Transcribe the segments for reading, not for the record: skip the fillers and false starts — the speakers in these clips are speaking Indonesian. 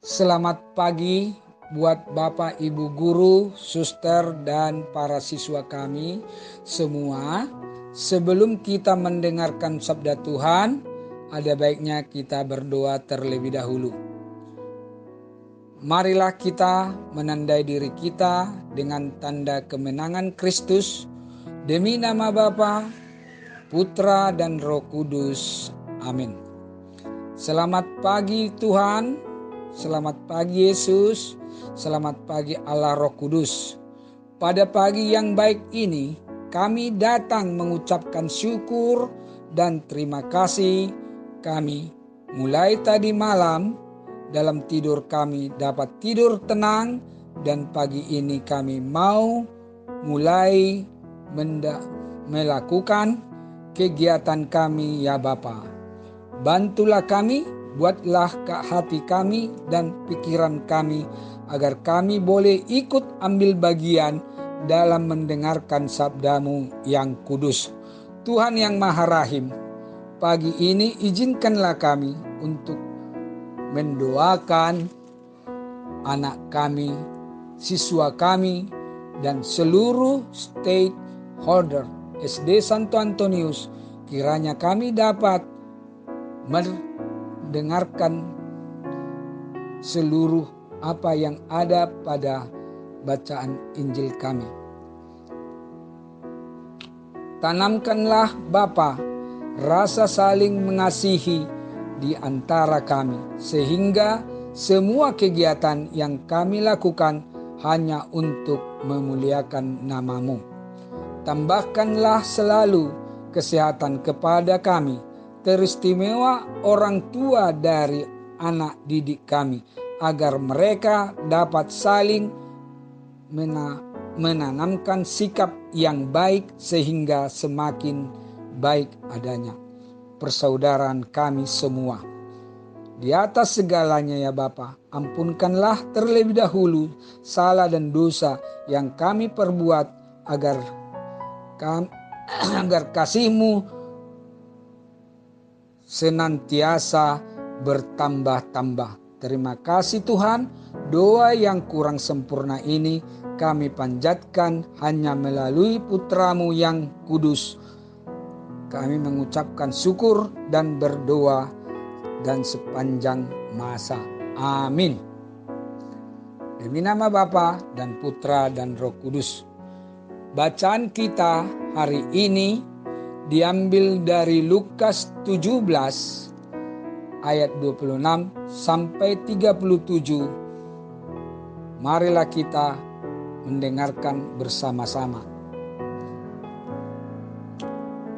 Selamat pagi buat Bapak, Ibu guru, suster, dan para siswa kami semua. Sebelum kita mendengarkan sabda Tuhan, ada baiknya kita berdoa terlebih dahulu. Marilah kita menandai diri kita dengan tanda kemenangan Kristus demi nama Bapa, Putra, dan Roh Kudus. Amin. Selamat pagi Tuhan, selamat pagi Yesus, selamat pagi Allah Roh Kudus. Pada pagi yang baik ini, kami datang mengucapkan syukur dan terima kasih kami mulai tadi malam dalam tidur kami dapat tidur tenang, dan pagi ini kami mau mulai melakukan kegiatan kami ya Bapa. Bantulah kami, buatlah hati kami dan pikiran kami agar kami boleh ikut ambil bagian dalam mendengarkan sabdamu yang kudus. Tuhan yang Maha Rahim, pagi ini izinkanlah kami untuk mendoakan anak kami, siswa kami, dan seluruh stakeholder SD Santo Antonius. Kiranya kami dapat mendengarkan seluruh apa yang ada pada bacaan Injil kami. Tanamkanlah Bapa rasa saling mengasihi di antara kami, sehingga semua kegiatan yang kami lakukan hanya untuk memuliakan nama-Mu. Tambahkanlah selalu kesehatan kepada kami, teristimewa orang tua dari anak didik kami, agar mereka dapat saling menanamkan sikap yang baik sehingga semakin baik adanya persaudaraan kami semua. Di atas segalanya ya Bapa, ampunkanlah terlebih dahulu salah dan dosa yang kami perbuat agar kasih-Mu senantiasa bertambah-tambah. Terima kasih Tuhan, doa yang kurang sempurna ini kami panjatkan hanya melalui Putra-Mu yang kudus. Kami mengucapkan syukur dan berdoa dan sepanjang masa. Amin. Demi nama Bapa dan Putra dan Roh Kudus. Bacaan kita hari ini diambil dari Lukas 17 ayat 26 sampai 37. Marilah kita mendengarkan bersama-sama.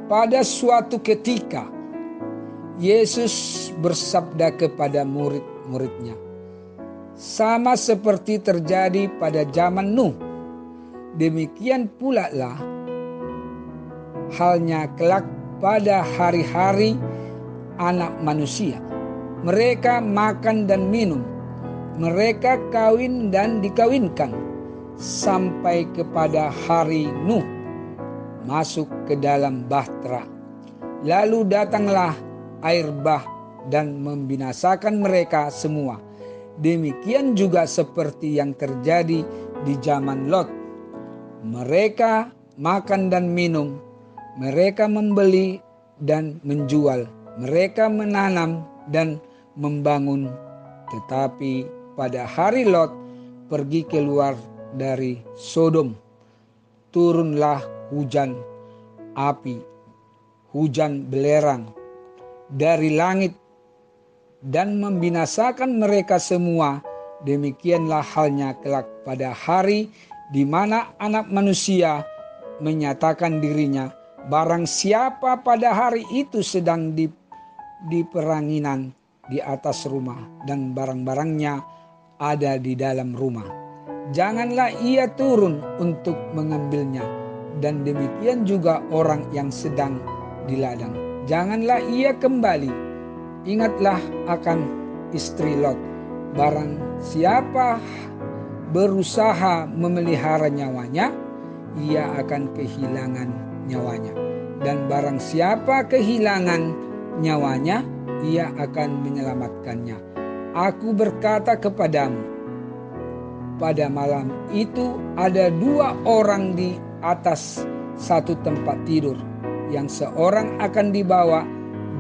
Pada suatu ketika, Yesus bersabda kepada murid-muridnya, sama seperti terjadi pada zaman Nuh, demikian pula lah halnya kelak pada hari-hari Anak Manusia. Mereka makan dan minum, mereka kawin dan dikawinkan, sampai kepada hari Nuh masuk ke dalam bahtera. Lalu datanglah air bah dan membinasakan mereka semua. Demikian juga seperti yang terjadi di zaman Lot. Mereka makan dan minum, mereka membeli dan menjual, mereka menanam dan membangun. Tetapi pada hari Lot pergi keluar dari Sodom, turunlah hujan api, hujan belerang dari langit dan membinasakan mereka semua. Demikianlah halnya kelak pada hari di mana Anak Manusia menyatakan dirinya. Barang siapa pada hari itu sedang di peranginan di atas rumah dan barang-barangnya ada di dalam rumah, janganlah ia turun untuk mengambilnya. Dan demikian juga orang yang sedang di ladang, janganlah ia kembali. Ingatlah akan istri Lot. Barang siapa berusaha memelihara nyawanya, ia akan kehilangan nyawanya. Dan barang siapa kehilangan nyawanya, ia akan menyelamatkannya. Aku berkata kepadamu, pada malam itu ada 2 orang di atas satu tempat tidur, yang seorang akan dibawa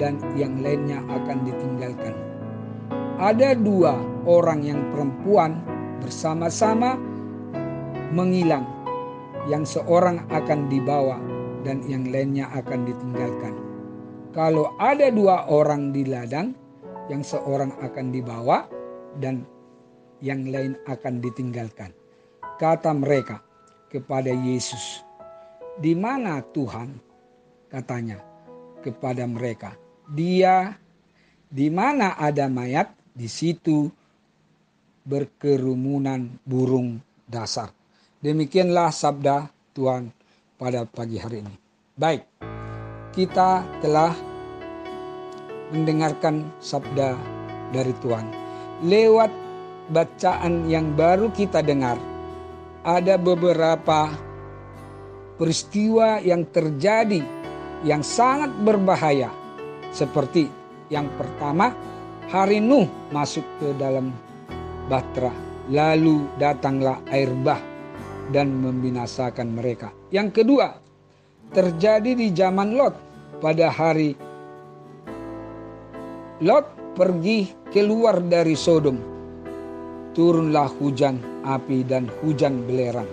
dan yang lainnya akan ditinggalkan. Ada 2 orang yang perempuan bersama-sama menghilang, yang seorang akan dibawa dan yang lainnya akan ditinggalkan. Kalau ada 2 orang di ladang, yang seorang akan dibawa dan yang lain akan ditinggalkan. Kata mereka kepada Yesus, "Di mana Tuhan?" Katanya kepada mereka, "Dia di mana ada mayat, di situ berkerumunan burung dasar." Demikianlah sabda Tuhan pada pagi hari ini. Baik, kita telah mendengarkan sabda dari Tuhan. Lewat bacaan yang baru kita dengar, ada beberapa peristiwa yang terjadi yang sangat berbahaya. Seperti yang pertama, hari Nuh masuk ke dalam bahtera, lalu datanglah air bah dan membinasakan mereka. Yang kedua, terjadi di zaman Lot. Pada hari Lot pergi keluar dari Sodom, turunlah hujan api dan hujan belerang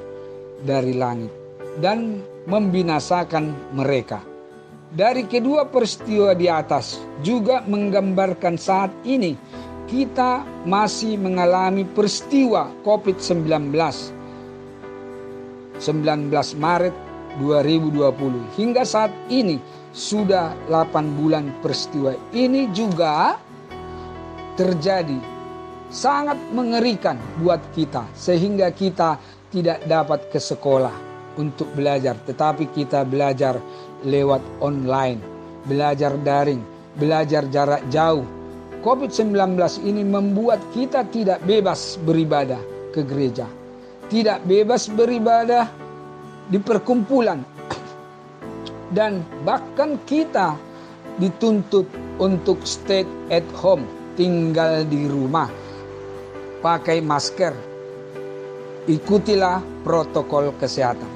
dari langit dan membinasakan mereka. Dari kedua peristiwa di atas juga menggambarkan saat ini kita masih mengalami peristiwa COVID-19. 19 Maret 2020 hingga saat ini sudah 8 bulan peristiwa ini juga terjadi. Sangat mengerikan buat kita sehingga kita tidak dapat ke sekolah untuk belajar, tetapi kita belajar lewat online, belajar daring, belajar jarak jauh. COVID-19 ini membuat kita tidak bebas beribadah ke gereja, tidak bebas beribadah di perkumpulan, dan bahkan kita dituntut untuk stay at home, tinggal di rumah, pakai masker, ikutilah protokol kesehatan.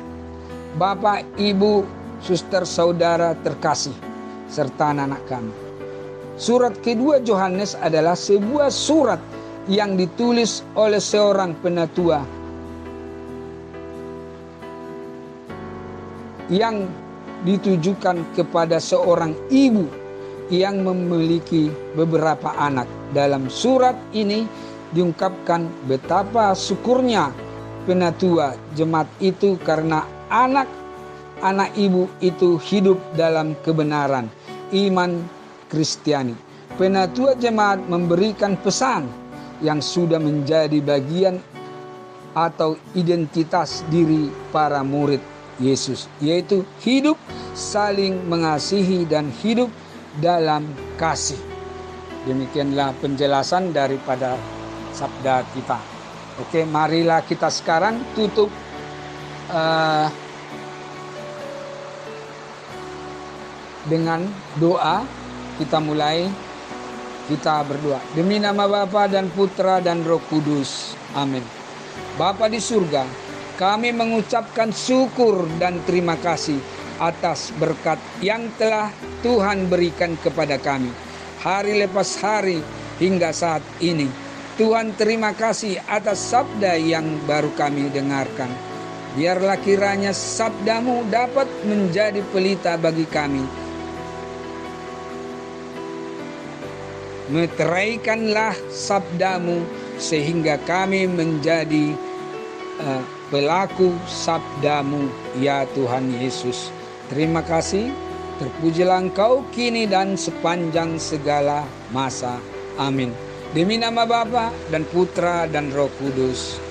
Bapak, Ibu, suster, saudara terkasih, serta anak-anak kami, surat kedua Yohanes adalah sebuah surat yang ditulis oleh seorang penatua yang ditujukan kepada seorang ibu yang memiliki beberapa anak. Dalam surat ini diungkapkan betapa syukurnya penatua jemaat itu karena anak-anak ibu itu hidup dalam kebenaran iman Kristiani. Penatua jemaat memberikan pesan yang sudah menjadi bagian atau identitas diri para murid Yesus, yaitu hidup saling mengasihi dan hidup dalam kasih. Demikianlah penjelasan daripada sabda kita. Oke, marilah kita sekarang tutup dengan doa. Kita mulai, kita berdoa. Demi nama Bapa dan Putra dan Roh Kudus. Amin. Bapa di surga, kami mengucapkan syukur dan terima kasih atas berkat yang telah Tuhan berikan kepada kami hari lepas hari hingga saat ini. Tuhan, terima kasih atas sabda yang baru kami dengarkan. Biarlah kiranya sabdamu dapat menjadi pelita bagi kami. Meteraikanlah sabdamu sehingga kami menjadi pelaku sabdamu, ya Tuhan Yesus. Terima kasih, terpujilah Engkau kini dan sepanjang segala masa. Amin. Demi nama Bapa dan Putra dan Roh Kudus.